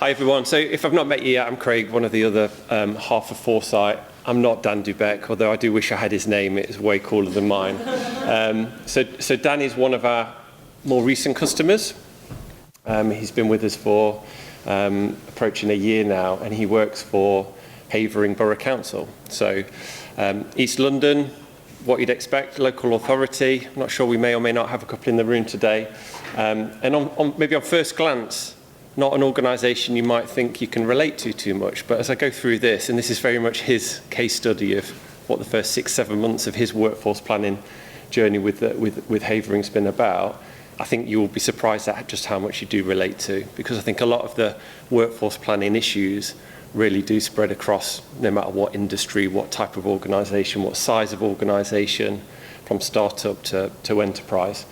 Hi everyone. So if I've not met you yet, I'm Craig, one of the other half of Foresight. I'm not Dan Dubeck, although I do wish I had his name. It's way cooler than mine. So Dan is one of our more recent customers. He's been with us for approaching a year now, and he works for Havering Borough Council. So East London, what you'd expect, local authority. I'm not sure, we may or may not have a couple in the room today. And maybe on first glance, not an organisation you might think you can relate to too much, but as I go through this, and this is very much his case study of what the first 6-7 months of his workforce planning journey with Havering's been about, I think you will be surprised at just how much you do relate to, because I think a lot of the workforce planning issues really do spread across no matter what industry, what type of organisation, what size of organisation, from startup to enterprise.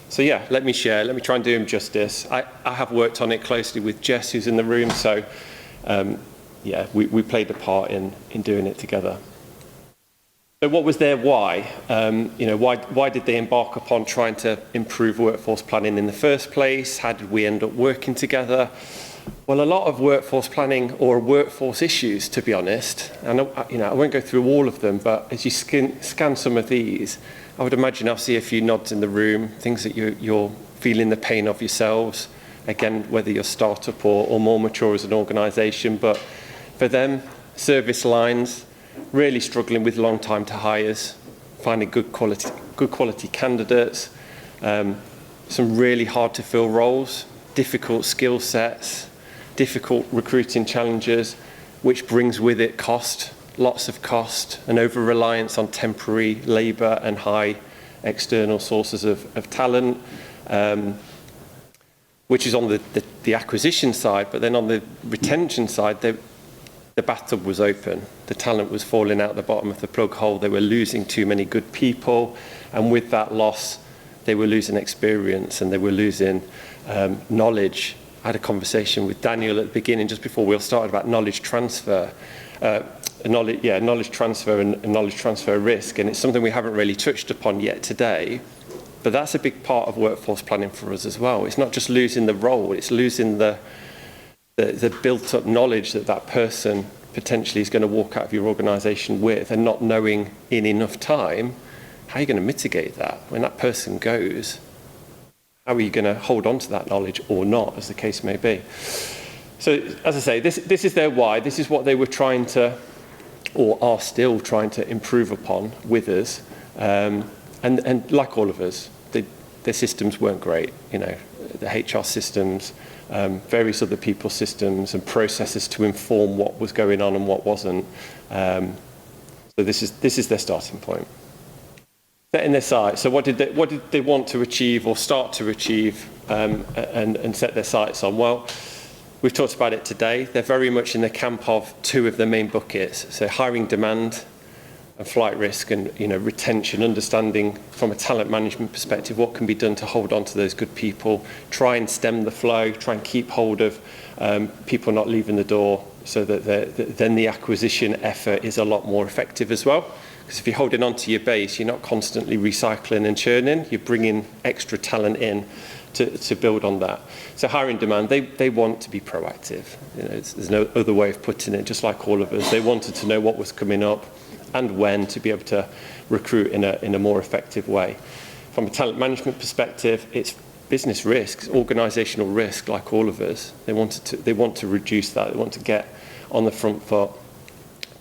So yeah, let me try and do him justice. I have worked on it closely with Jess, who's in the room, so yeah, we played a part in doing it together. So what was their why? Why did they embark upon trying to improve workforce planning in the first place? How did we end up working together? Well, a lot of workforce planning or workforce issues, to be honest, and I won't go through all of them, but as you scan some of these, I would imagine I'll see a few nods in the room, things that you're feeling the pain of yourselves, again, whether you're startup or more mature as an organisation. But for them, service lines, really struggling with long time to hires, finding good quality candidates, some really hard to fill roles, difficult skill sets, difficult recruiting challenges, which brings with it cost. Lots of cost, and over-reliance on temporary labour and high external sources of talent, which is on the acquisition side, but then on the retention side, the bathtub was open. The talent was falling out the bottom of the plug hole. They were losing too many good people, and with that loss, they were losing experience and they were losing knowledge. I had a conversation with Daniel at the beginning, just before we all started, about knowledge transfer. Knowledge transfer and knowledge transfer risk, and it's something we haven't really touched upon yet today, but that's a big part of workforce planning for us as well. It's not just losing the role, it's losing the built-up knowledge that person potentially is going to walk out of your organisation with, and not knowing in enough time how you're going to mitigate that. When that person goes, how are you going to hold on to that knowledge or not, as the case may be? So, as I say, this is their why. This is what they were trying to, or are still trying to improve upon with us. And like all of us, their systems weren't great. The HR systems, various other people's systems and processes to inform what was going on and what wasn't. So this is their starting point. Setting their sights. So what did they want to achieve or start to achieve and set their sights on? Well, we've talked about it today. They're very much in the camp of two of the main buckets. So hiring demand and flight risk, and retention, understanding from a talent management perspective what can be done to hold on to those good people, try and stem the flow, try and keep hold of people not leaving the door, so that then the acquisition effort is a lot more effective as well. Because if you're holding on to your base, you're not constantly recycling and churning, you're bringing extra talent in to build on that. So hiring demand, they want to be proactive. There's no other way of putting it, just like all of us. They wanted to know what was coming up and when, to be able to recruit in a more effective way. From a talent management perspective, it's business risks, organisational risk, like all of us. They want to reduce that. They want to get on the front foot,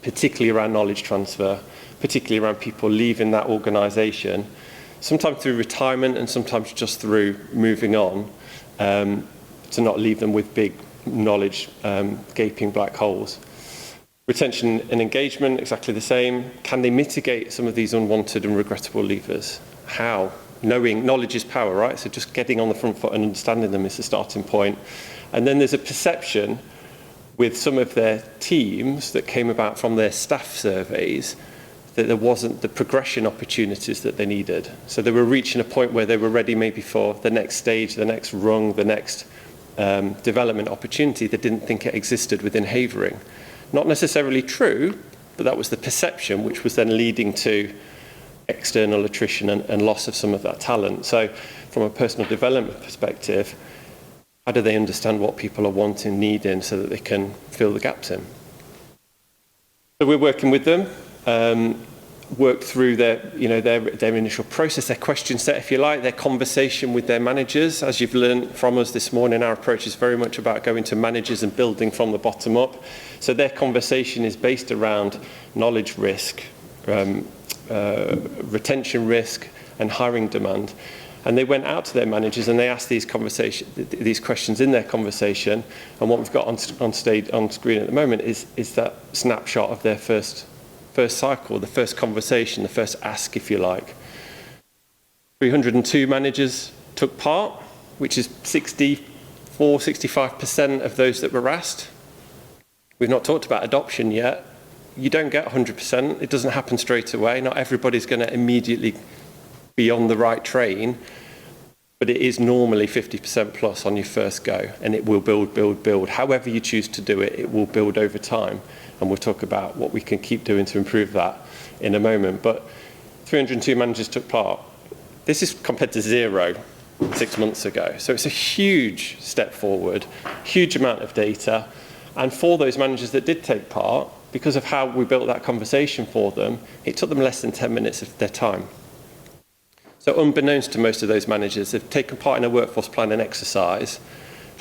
particularly around knowledge transfer, particularly around people leaving that organisation, sometimes through retirement and sometimes just through moving on, to not leave them with big knowledge gaping black holes. Retention and engagement, exactly the same. Can they mitigate some of these unwanted and regrettable leavers? How? Knowledge is power, right? So just getting on the front foot and understanding them is the starting point. And then there's a perception with some of their teams that came about from their staff surveys that there wasn't the progression opportunities that they needed. So they were reaching a point where they were ready maybe for the next stage, the next rung, the next development opportunity. They didn't think it existed within Havering. Not necessarily true, but that was the perception, which was then leading to external attrition and loss of some of that talent. So from a personal development perspective, How do they understand what people are wanting, needing, so that they can fill the gaps in? So we're working with them, work through their initial process, their question set, if you like, their conversation with their managers. As you've learned from us this morning, our approach is very much about going to managers and building from the bottom up. So their conversation is based around knowledge risk, retention risk, and hiring demand. And they went out to their managers and they asked these questions in their conversation. And what we've got on screen at the moment is that snapshot of their first cycle, the first conversation, the first ask, if you like. 302 managers took part, which is 65% of those that were asked. We've not talked about adoption yet. You don't get 100%. It doesn't happen straight away. Not everybody's going to immediately be on the right train, but it is normally 50% plus on your first go, and it will build. However you choose to do it, it will build over time, and we'll talk about what we can keep doing to improve that in a moment. But 302 managers took part. This is compared to 0 6 months ago, so it's a huge step forward, huge amount of data, and for those managers that did take part, because of how we built that conversation for them, it took them less than 10 minutes of their time. So unbeknownst to most of those managers, they've taken part in a workforce planning exercise.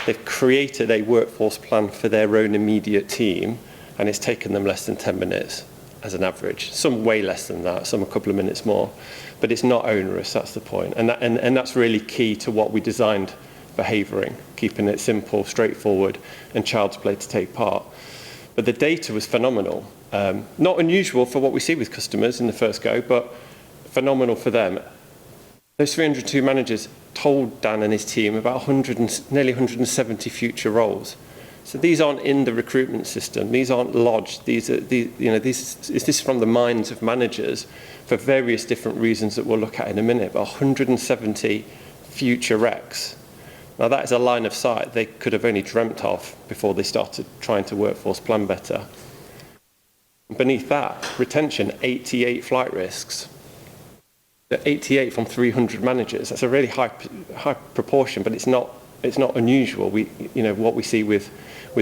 They've created a workforce plan for their own immediate team, and it's taken them less than 10 minutes as an average. Some way less than that, some a couple of minutes more. But it's not onerous, that's the point. And that's really key to what we designed for Havering, keeping it simple, straightforward, and child's play to take part. But the data was phenomenal. Not unusual for what we see with customers in the first go, but phenomenal for them. Those 302 managers told Dan and his team about nearly 170 future roles. So these aren't in the recruitment system. These aren't lodged. This is from the minds of managers for various different reasons that we'll look at in a minute. But 170 future recs. Now that is a line of sight they could have only dreamt of before they started trying to workforce plan better. Beneath that, retention, 88 flight risks. 88 from 300 managers. That's a really high proportion, but it's not unusual. What we see with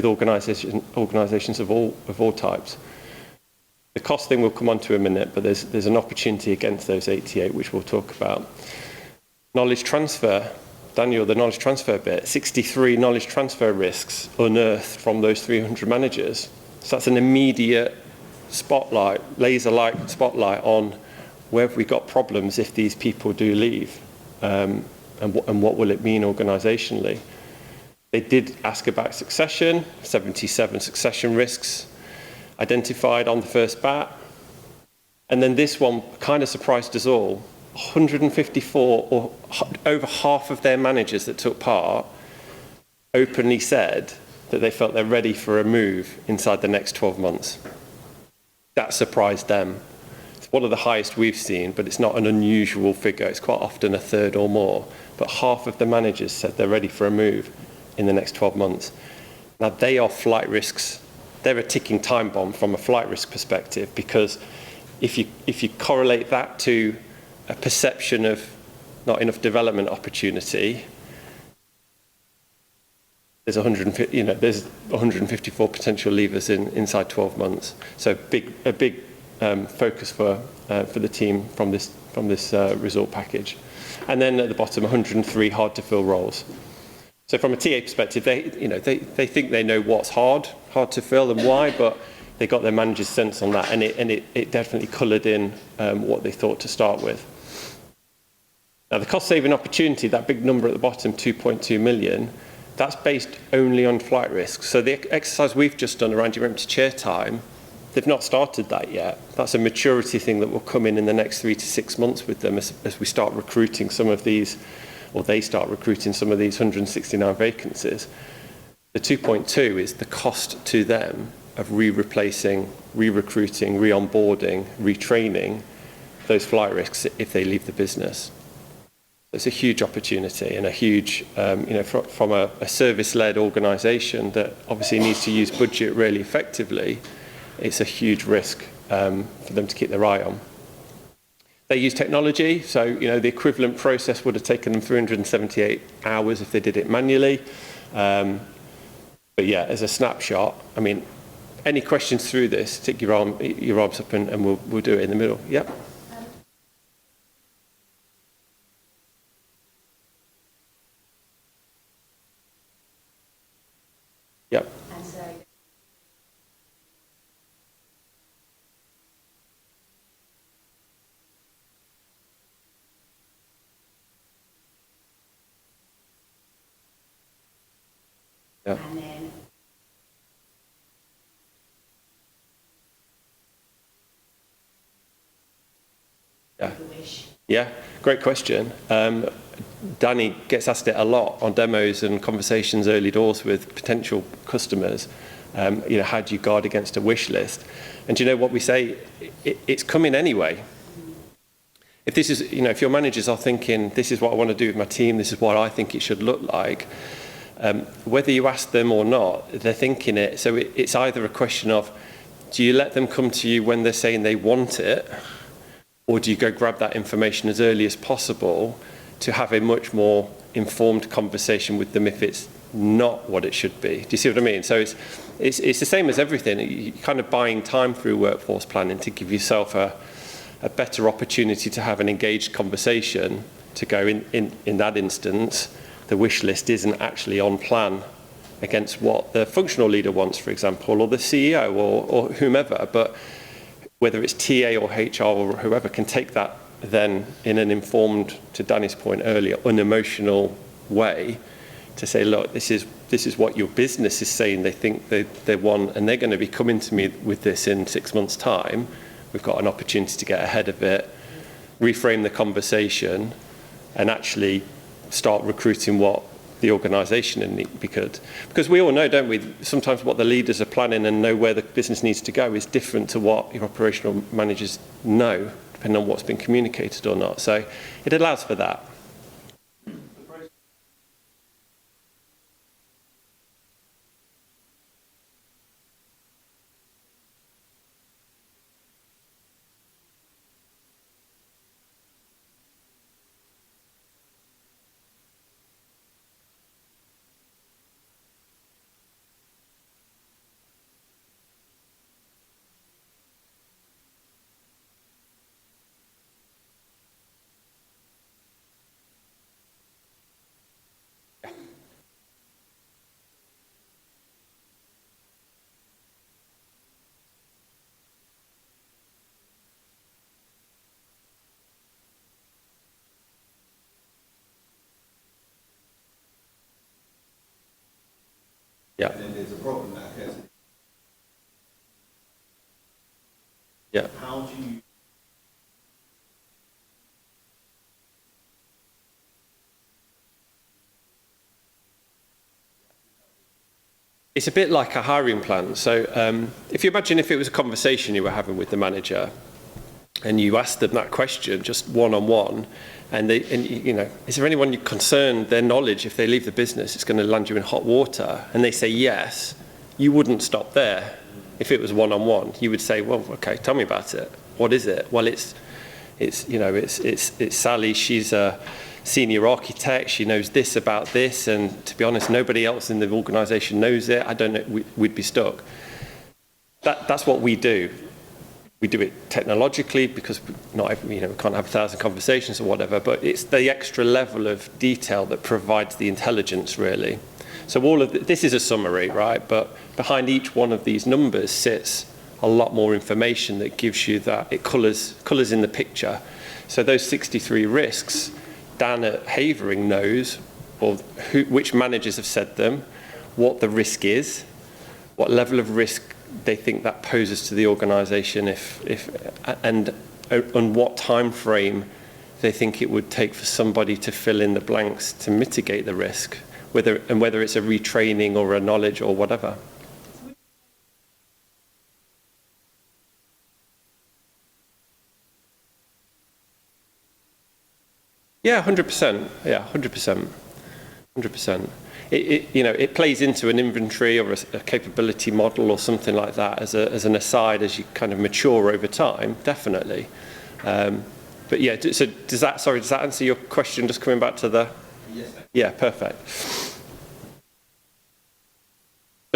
organisations of all types. The cost thing we'll come on to in a minute, but there's an opportunity against those 88, which we'll talk about. Knowledge transfer. Daniel, the knowledge transfer bit, 63 knowledge transfer risks unearthed from those 300 managers. So that's an immediate spotlight, laser-like spotlight on where have we got problems if these people do leave, and what will it mean organisationally. They did ask about succession, 77 succession risks identified on the first bat. And then this one kind of surprised us all. 154, or over half of their managers that took part, openly said that they felt they're ready for a move inside the next 12 months. That surprised them. It's one of the highest we've seen, but it's not an unusual figure. It's quite often a third or more. But half of the managers said they're ready for a move in the next 12 months. Now, they are flight risks. They're a ticking time bomb from a flight risk perspective, because if you correlate that to a perception of not enough development opportunity, there's 154 potential leavers inside 12 months. So a big focus for the team from this result package. And then at the bottom, 103 hard to fill roles. So from a TA perspective, they think they know what's hard to fill and why, but they got their manager's sense on that, and it definitely coloured in what they thought to start with. Now the cost saving opportunity, that big number at the bottom, 2.2 million, that's based only on flight risks. So the exercise we've just done around your empty chair time, they've not started that yet. That's a maturity thing that will come in the next 3 to 6 months with them as we start recruiting some of these, or they start recruiting some of these 169 vacancies. The 2.2 is the cost to them of re-replacing, re-recruiting, re-onboarding, retraining those flight risks if they leave the business. It's a huge opportunity and a huge, from a service-led organisation that obviously needs to use budget really effectively, it's a huge risk for them to keep their eye on. They use technology, so the equivalent process would have taken them 378 hours if they did it manually. But yeah, as a snapshot, I mean, any questions through this, stick your arms up and we'll do it in the middle. Yep. Yep. And so Yep. and then Yeah. the wish. Yeah, great question. Danny gets asked it a lot on demos and conversations early doors with potential customers. You know, how do you guard against a wish list? And do you know what we say? It's coming anyway. If this is, you know, if your managers are thinking, this is what I want to do with my team, this is what I think it should look like, whether you ask them or not, they're thinking it. So it's either a question of, do you let them come to you when they're saying they want it, or do you go grab that information as early as possible to have a much more informed conversation with them if it's not what it should be? Do you see what I mean? So it's the same as everything. You're kind of buying time through workforce planning to give yourself a better opportunity to have an engaged conversation, to go in that instance, the wish list isn't actually on plan against what the functional leader wants, for example, or the CEO or whomever, but whether it's TA or HR or whoever can take that then in an informed, to Danny's point earlier, unemotional way to say, look, this is what your business is saying they think they want, and they're going to be coming to me with this in 6 months' time. We've got an opportunity to get ahead of it, reframe the conversation, and actually start recruiting what the organisation need, because we all know, don't we, sometimes what the leaders are planning and know where the business needs to go is different to what your operational managers know, depending on what's been communicated or not. So it allows for that. Yeah. And then there's a problem that occurs. Yeah. How do you? It's a bit like a hiring plan. So if you imagine if it was a conversation you were having with the manager and you asked them that question just one-on-one, and you know, is there anyone you're concerned their knowledge, if they leave the business, it's going to land you in hot water? And they say yes, you wouldn't stop there. If it was one-on-one, you would say, well, okay, tell me about it. What is it? Well, it's Sally. She's a senior architect. She knows this about this, and to be honest, nobody else in the organisation knows it. I don't know. We'd be stuck. That's what we do. We do it technologically because we can't have 1,000 conversations or whatever, but it's the extra level of detail that provides the intelligence, really. So all of this is a summary, right? But behind each one of these numbers sits a lot more information that gives you that, it colours in the picture. So those 63 risks, Dan at Havering knows, or which managers have said them, what the risk is, what level of risk they think that poses to the organisation, and on what time frame they think it would take for somebody to fill in the blanks to mitigate the risk, whether it's a retraining or a knowledge or whatever. Yeah, 100%. Yeah, 100%. 100%. It plays into an inventory or a capability model or something like that as an aside as you kind of mature over time, definitely. But yeah, so does that answer your question? Just coming back to the. Yes. Yeah, perfect.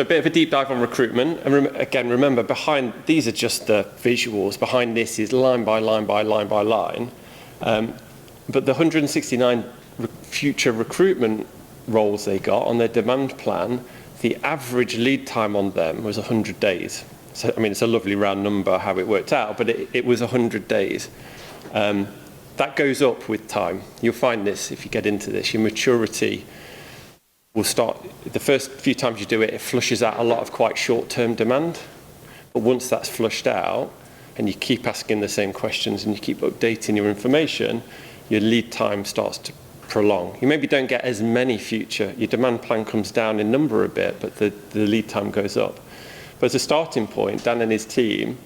So a bit of a deep dive on recruitment. And again, remember, behind, these are just the visuals. Behind this is line by line by line by line. But the 169 future recruitment roles they got on their demand plan, the average lead time on them was 100 days. So, I mean, it's a lovely round number how it worked out, but it was 100 days. That goes up with time. You'll find this if you get into this. Your maturity will start, the first few times you do it, it flushes out a lot of quite short-term demand. But once that's flushed out, and you keep asking the same questions and you keep updating your information, your lead time starts to prolong. You maybe don't get as many future, your demand plan comes down in number a bit, but the lead time goes up. But as a starting point, Dan and his team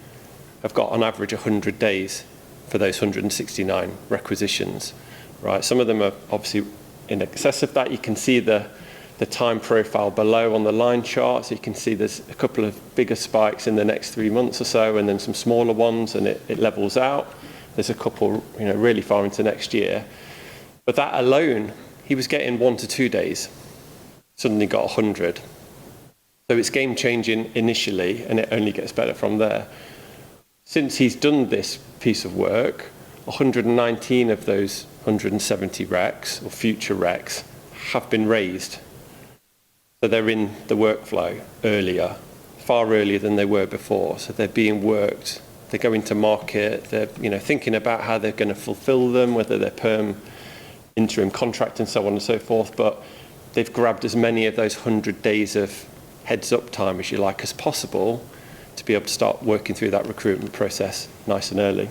have got on average 100 days for those 169 requisitions, right? Some of them are obviously in excess of that. You can see the time profile below on the line chart, so you can see there's a couple of bigger spikes in the next 3 months or so, and then some smaller ones, and it levels out. There's a couple, really far into next year. But that alone, he was getting 1 to 2 days, suddenly got 100. So it's game-changing initially, and it only gets better from there. Since he's done this piece of work, 119 of those 170 recs, or future recs, have been raised. So they're in the workflow earlier, far earlier than they were before. So they're being worked. They go into market. They're thinking about how they're going to fulfill them, whether they're perm, interim contract, and so on and so forth. But they've grabbed as many of those 100 days of heads-up time, as you like, as possible to be able to start working through that recruitment process nice and early.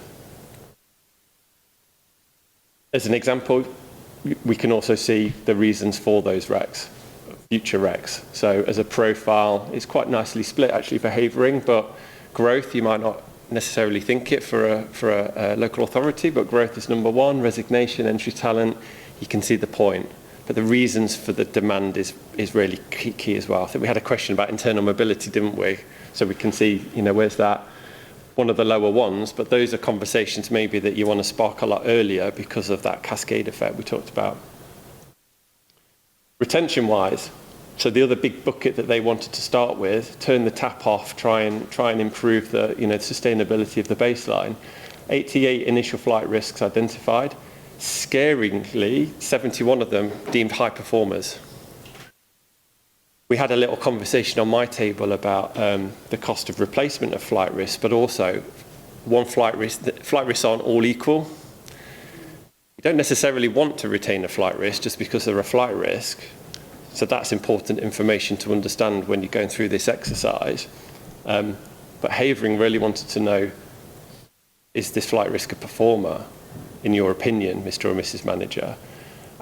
As an example, we can also see the reasons for those recs. Future recs. So as a profile, it's quite nicely split actually for Havering, but growth, you might not necessarily think it for a local authority, but growth is number one, resignation, entry talent, you can see the point. But the reasons for the demand is really key as well. I think we had a question about internal mobility, didn't we? So we can see, where's that? One of the lower ones, but those are conversations maybe that you want to spark a lot earlier because of that cascade effect we talked about. Retention-wise, so the other big bucket that they wanted to start with, turn the tap off, try and improve the sustainability of the baseline. 88 initial flight risks identified. Scaringly, 71 of them deemed high performers. We had a little conversation on my table about the cost of replacement of flight risks, but also flight risks aren't all equal. You don't necessarily want to retain a flight risk just because they're a flight risk. So that's important information to understand when you're going through this exercise. But Havering really wanted to know, is this flight risk a performer, in your opinion, Mr. or Mrs. Manager?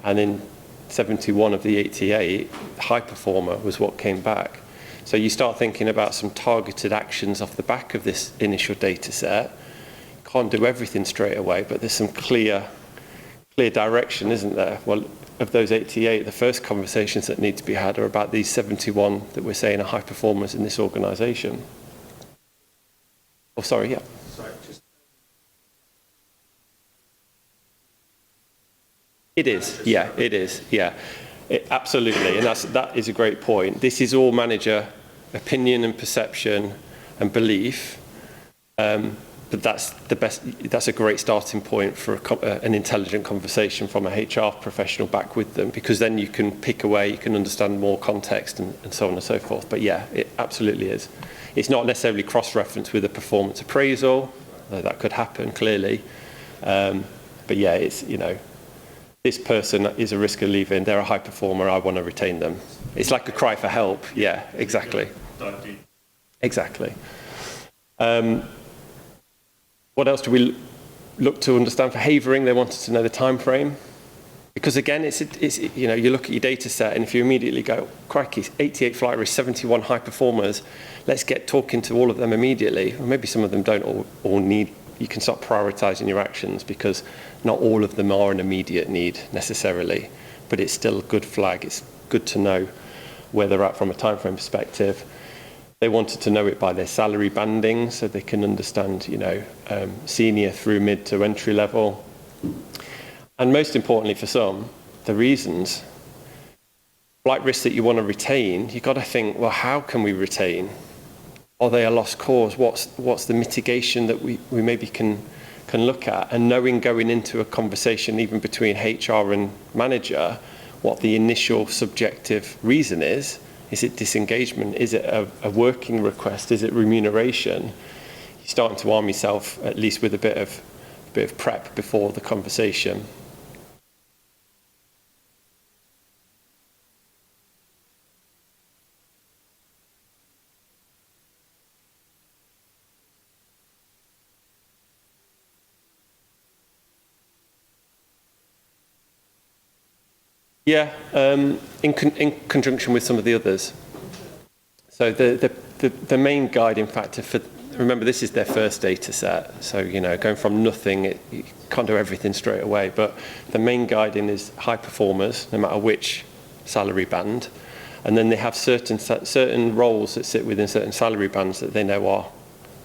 And in 71 of the 88, high performer was what came back. So you start thinking about some targeted actions off the back of this initial data set. Can't do everything straight away, but there's some clear direction, isn't there? Well, of those 88, the first conversations that need to be had are about these 71 that we're saying are high performers in this organisation. Oh, sorry, yeah. It is, yeah, it is, yeah. Absolutely, and that is a great point. This is all manager opinion and perception and belief, but that's a great starting point for an intelligent conversation from a HR professional back with them, because then you can pick away, you can understand more context and so on and so forth. But yeah, it absolutely is. It's not necessarily cross-referenced with a performance appraisal, though that could happen clearly. But yeah, it's, this person is a risk of leaving, they're a high performer, I want to retain them. It's like a cry for help. Yeah, exactly. Exactly. What else do we look to understand for Havering? They wanted to know the time frame. Because again, it's you look at your data set, and if you immediately go, crikey, 88 flight risks, 71 high performers, let's get talking to all of them immediately. Or maybe some of them don't all need, you can start prioritising your actions, because not all of them are an immediate need necessarily, but it's still a good flag. It's good to know where they're at from a time frame perspective. They wanted to know it by their salary banding, so they can understand, senior through mid to entry level. And most importantly for some, the reasons. Flight risks that you want to retain, you've got to think, well, how can we retain? Are they a lost cause? What's the mitigation that we maybe can look at? And knowing going into a conversation, even between HR and manager, what the initial subjective reason is. Is it disengagement? Is it a working request? Is it remuneration? You're starting to arm yourself at least with a bit of prep before the conversation. Yeah, in conjunction with some of the others. So the main guiding factor for, remember this is their first data set, so going from nothing, you can't do everything straight away, but the main guiding is high performers, no matter which salary band, and then they have certain roles that sit within certain salary bands that they know are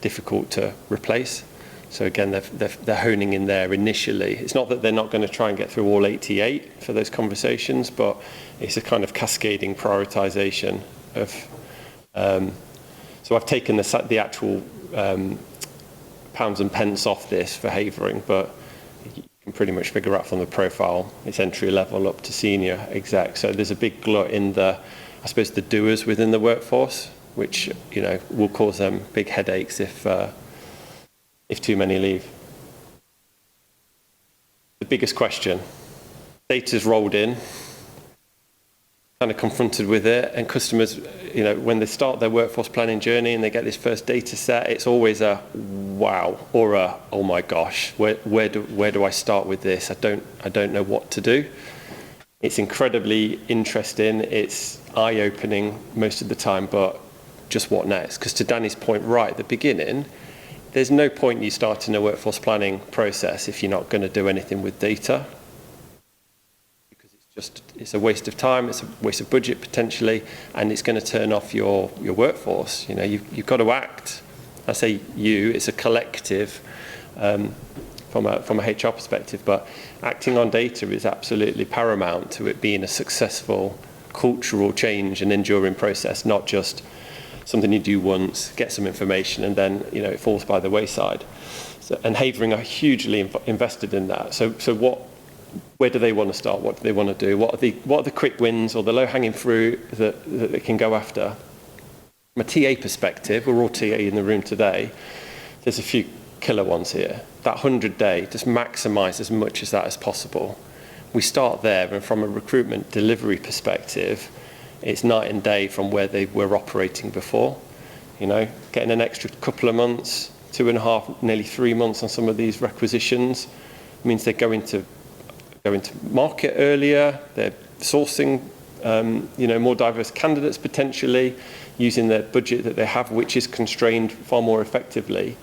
difficult to replace. So again, they're honing in there initially. It's not that they're not going to try and get through all 88 for those conversations, but it's a kind of cascading prioritization of. So I've taken the actual pounds and pence off this for Havering, but you can pretty much figure out from the profile it's entry level up to senior exec. So there's a big glut in the doers within the workforce, which will cause them big headaches if too many leave. The biggest question, data's rolled in, kind of confronted with it, and customers, when they start their workforce planning journey and they get this first data set, it's always a wow or a oh my gosh, where do I start with this? I don't know what to do. It's incredibly interesting, it's eye-opening most of the time, but just what next? Because to Danny's point right at the beginning, there's no point you starting a workforce planning process if you're not going to do anything with data, because it's a waste of time, it's a waste of budget potentially, and it's going to turn off your workforce. You've got to act. I say it's a collective from a HR perspective, but acting on data is absolutely paramount to it being a successful cultural change and enduring process, not just something you do once, get some information, and then it falls by the wayside. So, and Havering are hugely invested in that. So where do they want to start? What do they want to do? What are the quick wins or the low-hanging fruit that they can go after? From a TA perspective, we're all TA in the room today. There's a few killer ones here. That 100-day, just maximise as much as that as possible. We start there, and from a recruitment delivery perspective, it's night and day from where they were operating before. Getting an extra couple of months, 2.5, nearly 3 months on some of these requisitions means they're going to market earlier. They're sourcing, more diverse candidates potentially, using the budget that they have, which is constrained far more effectively,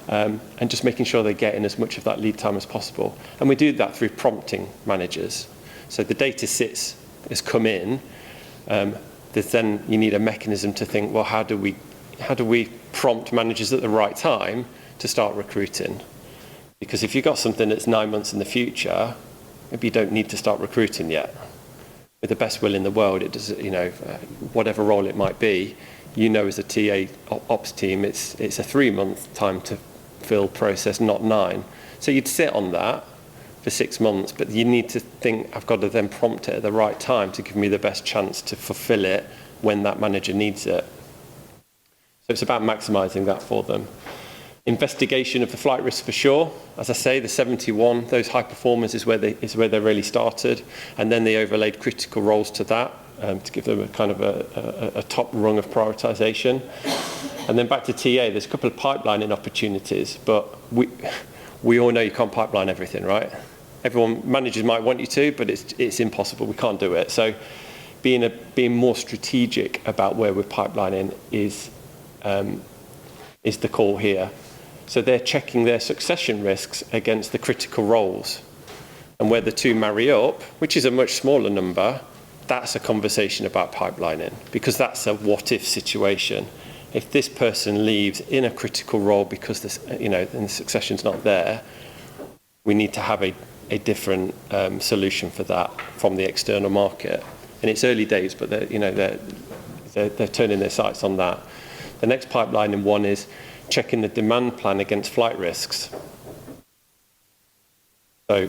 and just making sure they're getting as much of that lead time as possible. And we do that through prompting managers. So the data has come in. Then you need a mechanism to think, well, how do we prompt managers at the right time to start recruiting? Because if you've got something that's 9 months in the future, maybe you don't need to start recruiting yet. With the best will in the world, it does, whatever role it might be, as a TA ops team, it's a 3-month time to fill process, not 9. So you'd sit on that for 6 months, but you need to think, I've got to then prompt it at the right time to give me the best chance to fulfill it when that manager needs it. So it's about maximising that for them. Investigation of the flight risk for sure. As I say, the 71, those high performers is where they really started, and then they overlaid critical roles to that to give them a kind of a top rung of prioritisation. And then back to TA, there's a couple of pipelining opportunities, but we all know you can't pipeline everything, right? Managers might want you to, but it's impossible. We can't do it. So being more strategic about where we're pipelining is the call here. So they're checking their succession risks against the critical roles. And where the two marry up, which is a much smaller number, that's a conversation about pipelining, because that's a what-if situation. If this person leaves in a critical role because and the succession's not there, we need to have a different solution for that from the external market. And it's early days, but they're turning their sights on that. The next pipeline in one is checking the demand plan against flight risks. So,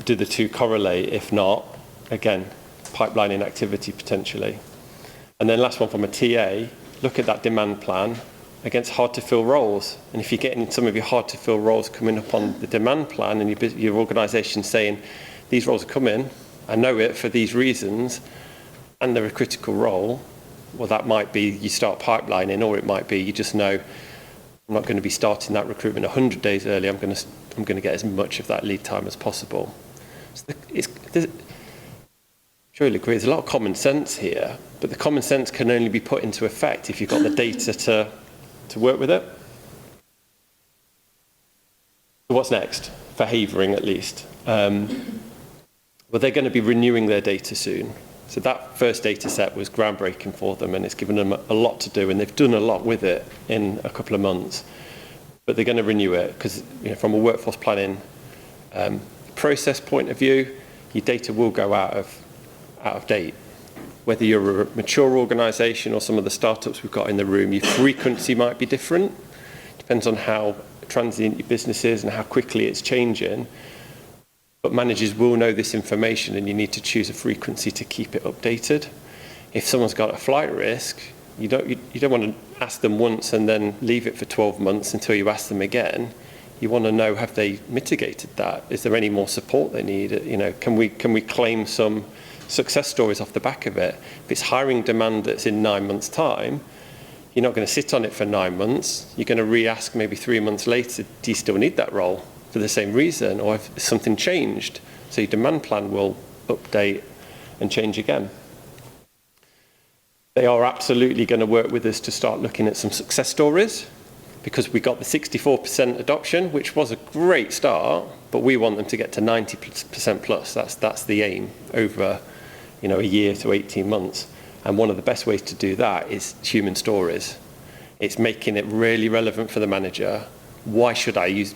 do the two correlate? If not, again, pipelining activity potentially. And then last one from a TA, look at that demand plan against hard-to-fill roles. And if you're getting some of your hard-to-fill roles coming up on the demand plan and your organisation saying, these roles are coming, I know it for these reasons, and they're a critical role, well, that might be you start pipelining, or it might be you just know, I'm not going to be starting that recruitment 100 days early, I'm going to get as much of that lead time as possible. So surely agree, there's a lot of common sense here, but the common sense can only be put into effect if you've got the data to work with it. So what's next, for Havering at least? Well, they're going to be renewing their data soon. So that first data set was groundbreaking for them, and it's given them a lot to do, and they've done a lot with it in a couple of months. But they're going to renew it because, from a workforce planning process point of view, your data will go out of date. Whether you're a mature organisation or some of the startups we've got in the room, your frequency might be different. Depends on how transient your business is and how quickly it's changing. But managers will know this information, and you need to choose a frequency to keep it updated. If someone's got a flight risk, you don't want to ask them once and then leave it for 12 months until you ask them again. You want to know, have they mitigated that? Is there any more support they need? Can we claim some success stories off the back of it? If it's hiring demand that's in 9 months' time, you're not going to sit on it for 9 months. You're going to re-ask maybe 3 months later, do you still need that role for the same reason, or if something changed? So your demand plan will update and change again. They are absolutely going to work with us to start looking at some success stories, because we got the 64% adoption, which was a great start, but we want them to get to 90% plus. That's the aim over a year to 18 months. And one of the best ways to do that is human stories. It's making it really relevant for the manager. Why should I use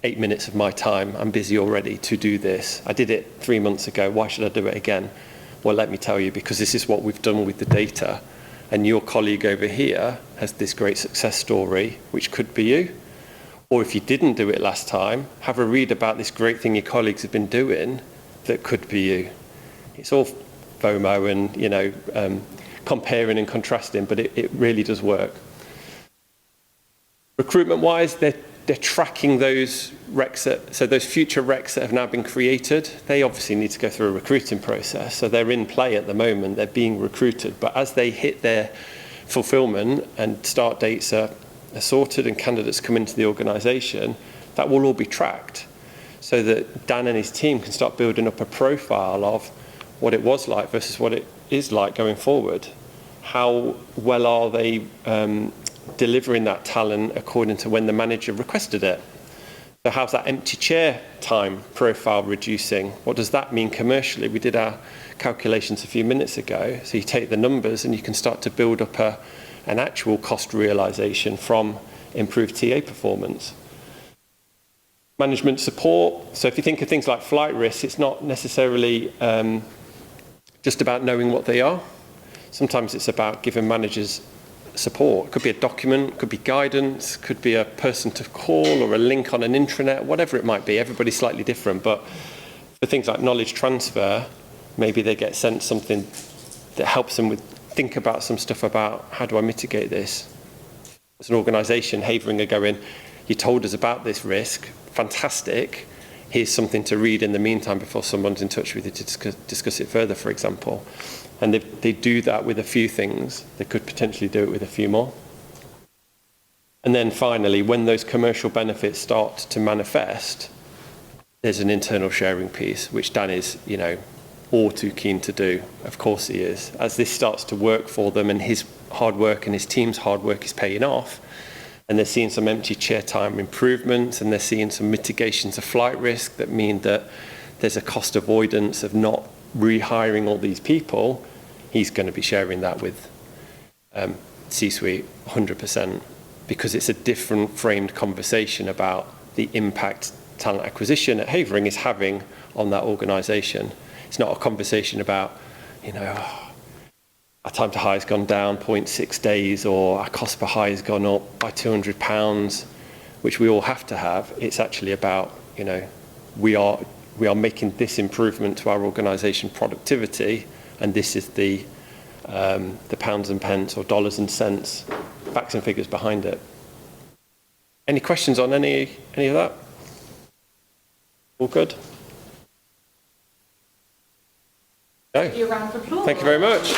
8 minutes of my time? I'm busy already to do this. I did it 3 months ago. Why should I do it again? Well, let me tell you, because this is what we've done with the data. And your colleague over here has this great success story, which could be you. Or if you didn't do it last time, have a read about this great thing your colleagues have been doing that could be you. It's all FOMO and, comparing and contrasting, but it really does work. Recruitment-wise, they're tracking those recs, so those future recs that have now been created, they obviously need to go through a recruiting process. So they're in play at the moment, they're being recruited. But as they hit their fulfillment and start dates are sorted and candidates come into the organisation, that will all be tracked, so that Dan and his team can start building up a profile of what it was like versus what it is like going forward. How well are they delivering that talent according to when the manager requested it? So how's that empty chair time profile reducing? What does that mean commercially? We did our calculations a few minutes ago. So you take the numbers and you can start to build up an actual cost realisation from improved TA performance. Management support. So if you think of things like flight risks, it's not necessarily just about knowing what they are. Sometimes it's about giving managers support. It could be a document, could be guidance, could be a person to call or a link on an intranet, whatever it might be. Everybody's slightly different, but for things like knowledge transfer, maybe they get sent something that helps them think about some stuff about how do I mitigate this. As an organisation, Havering are going, you told us about this risk, fantastic. Here's something to read in the meantime before someone's in touch with you to discuss it further, for example. And they do that with a few things. They could potentially do it with a few more. And then finally, when those commercial benefits start to manifest, there's an internal sharing piece, which Dan is, all too keen to do. Of course he is. As this starts to work for them and his hard work and his team's hard work is paying off, and they're seeing some empty chair time improvements, and they're seeing some mitigations of flight risk that mean that there's a cost avoidance of not rehiring all these people, he's going to be sharing that with C-suite 100%, because it's a different framed conversation about the impact talent acquisition at Havering is having on that organisation. It's not a conversation about, you know, our time to hire has gone down 0.6 days, or our cost per hire has gone up by £200, which we all have to have. It's actually about, you know, we are making this improvement to our organisation productivity, and this is the pounds and pence or dollars and cents, facts and figures behind it. Any questions on any of that? All good? No. Give you a round of applause. Thank you very much.